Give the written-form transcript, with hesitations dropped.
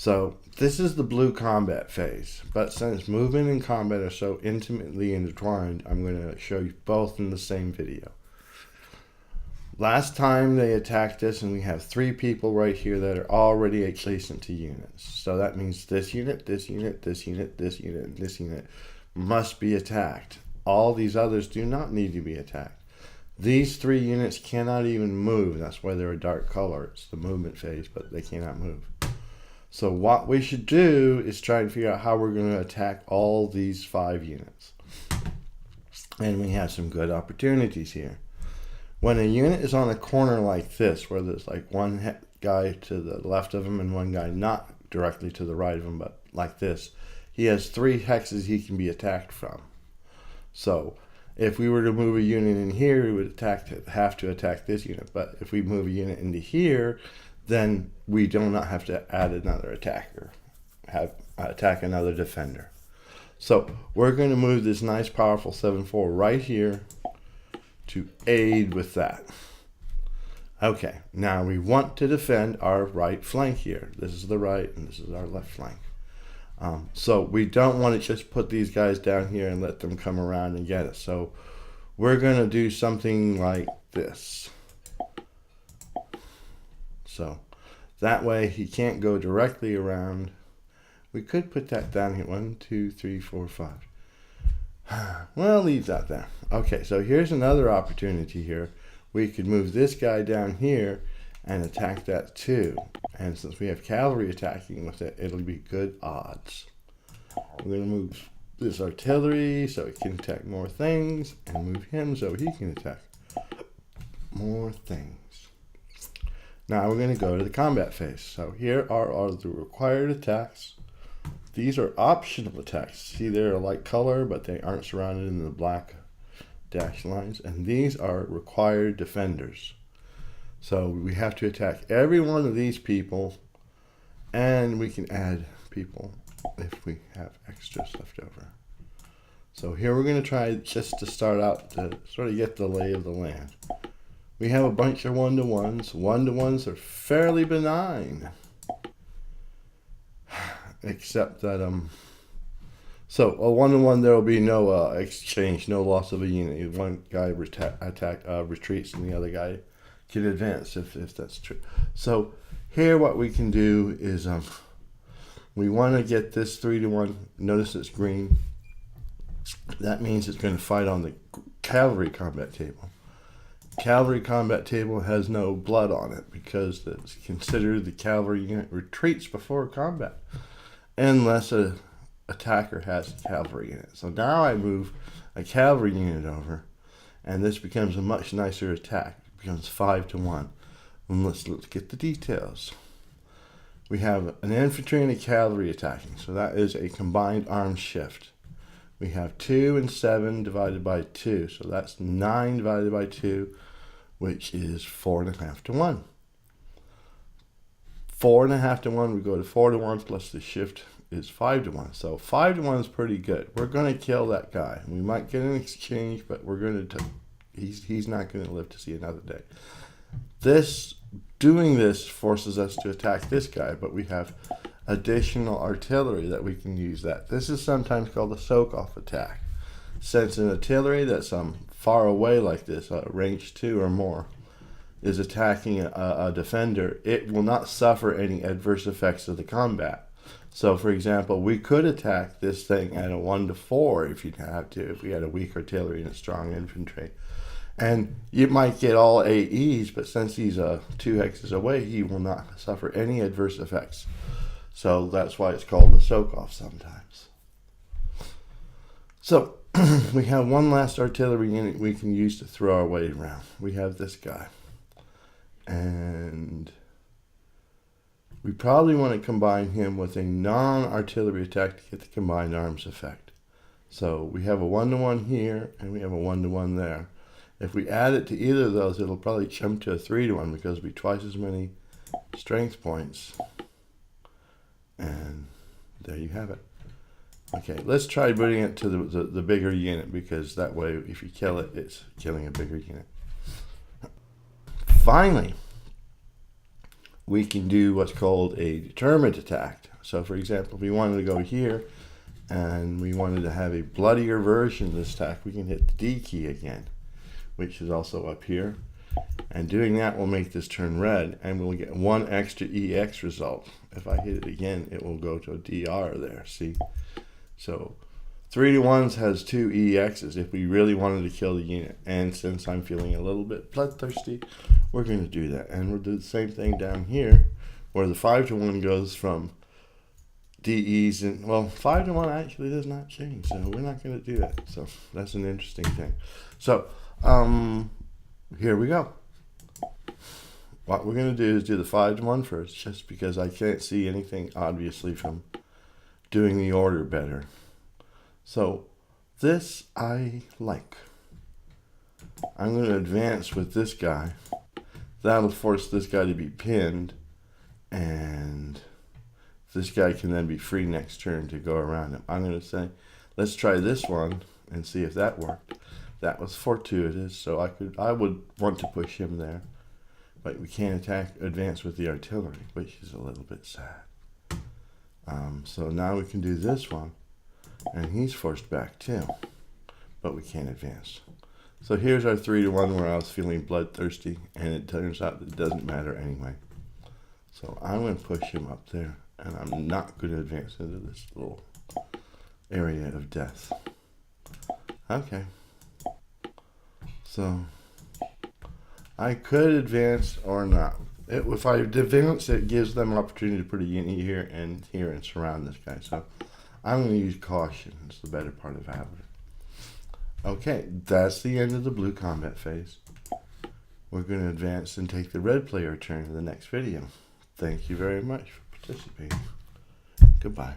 So this is the blue combat phase, but since movement and combat are so intimately intertwined, I'm going to show you both in the same video. Last time they attacked us, and we have 3 people right here that are already adjacent to units. So that means this unit, this unit, this unit, this unit, and this unit must be attacked. All these others do not need to be attacked. These 3 units cannot even move. That's why they're a dark color. It's the movement phase, but they cannot move. So what we should do is try and figure out how we're going to attack all these 5 units. And we have some good opportunities here. When a unit is on a corner like this, where there's like one guy to the left of him and one guy not directly to the right of him, but like this, he has 3 hexes he can be attacked from. So if we were to move a unit in here, we would have to attack this unit. But if we move a unit into here, then we do not have to add another attacker, attack another defender. So we're going to move this nice powerful 7-4 right here to aid with that. Okay, now we want to defend our right flank here. This is the right and this is our left flank. So we don't want to just put these guys down here and let them come around and get us. So we're going to do something like this. So that way he can't go directly around. We could put that down here. 1, 2, 3, 4, 5. Well, leave that there. Okay, so here's another opportunity here. We could move this guy down here and attack that too. And since we have cavalry attacking with it, it'll be good odds. We're going to move this artillery so it can attack more things, and move him so he can attack more things. Now we're going to go to the combat phase. So here are the required attacks. These are optional attacks. See, they're a light color, but they aren't surrounded in the black dashed lines. And these are required defenders. So we have to attack every one of these people, and we can add people if we have extras left over. So here we're going to try just to start out to sort of get the lay of the land. We have a bunch of 1-to-1s. 1-to-1s are fairly benign. Except that, so a 1-to-1 there will be no exchange, no loss of a unit. One guy retreats and the other guy can advance if that's true. So here what we can do is we want to get this 3-to-1. Notice it's green. That means it's going to fight on the cavalry combat table. Cavalry combat table has no blood on it because it's considered the cavalry unit retreats before combat unless an attacker has a cavalry in it. So now I move a cavalry unit over, and this becomes a much nicer attack. It becomes 5-to-1. And let's get the details. We have an infantry and a cavalry attacking, so that is a combined arm shift. We have 2 and 7 divided by 2, so that's 9 divided by 2, which is 4.5-to-1. 4.5-to-1, we go to 4-to-1 plus the shift is 5-to-1. So 5-to-1 is pretty good. We're going to kill that guy. We might get an exchange, but we're going to he's not going to live to see another day. Doing this forces us to attack this guy, but we have additional artillery that we can use that. This is sometimes called a soak-off attack. Since an artillery that's far away like this, range 2 or more, is attacking a defender, it will not suffer any adverse effects of the combat. So, for example, we could attack this thing at a 1-to-4 if you'd have to, if we had a weak artillery and a strong infantry. And you might get all AEs, but since he's 2 hexes away, he will not suffer any adverse effects. So that's why it's called a soak-off sometimes. So we have one last artillery unit we can use to throw our weight around. We have this guy. And we probably want to combine him with a non-artillery attack to get the combined arms effect. So we have a 1-to-1 here, and we have a 1-to-1 there. If we add it to either of those, it'll probably jump to a 3-to-1 because it'll be twice as many strength points. And there you have it. Okay, let's try putting it to the bigger unit, because that way if you kill it, it's killing a bigger unit. Finally, we can do what's called a determined attack. So for example, if we wanted to go here and we wanted to have a bloodier version of this attack, we can hit the D key again, which is also up here. And doing that will make this turn red, and we'll get one extra EX result. If I hit it again, it will go to a DR there, see? So 3 to 1s has 2 EXs if we really wanted to kill the unit. And since I'm feeling a little bit bloodthirsty, we're going to do that. And we'll do the same thing down here, where the 5 to 1 goes from DEs, and well, 5 to 1 actually does not change, so we're not going to do that. So that's an interesting thing. So here we go. What we're going to do is do the 5 to 1 first, just because I can't see anything obviously from doing the order better. So this I like. I'm going to advance with this guy. That'll force this guy to be pinned, and this guy can then be free next turn to go around him. I'm going to say, let's try this one and see if that worked. That was fortuitous, so I would want to push him there. But we can't advance with the artillery, which is a little bit sad. So now we can do this one, and he's forced back too, but we can't advance. So here's our 3 to 1 where I was feeling bloodthirsty, and it turns out it doesn't matter anyway. So I'm going to push him up there, and I'm not going to advance into this little area of death. Okay. So I could advance or not. If I advance, it gives them an opportunity to put a unit here and surround this guy. So I'm going to use caution. It's the better part of valor. Okay, that's the end of the blue combat phase. We're going to advance and take the red player turn in the next video. Thank you very much for participating. Goodbye.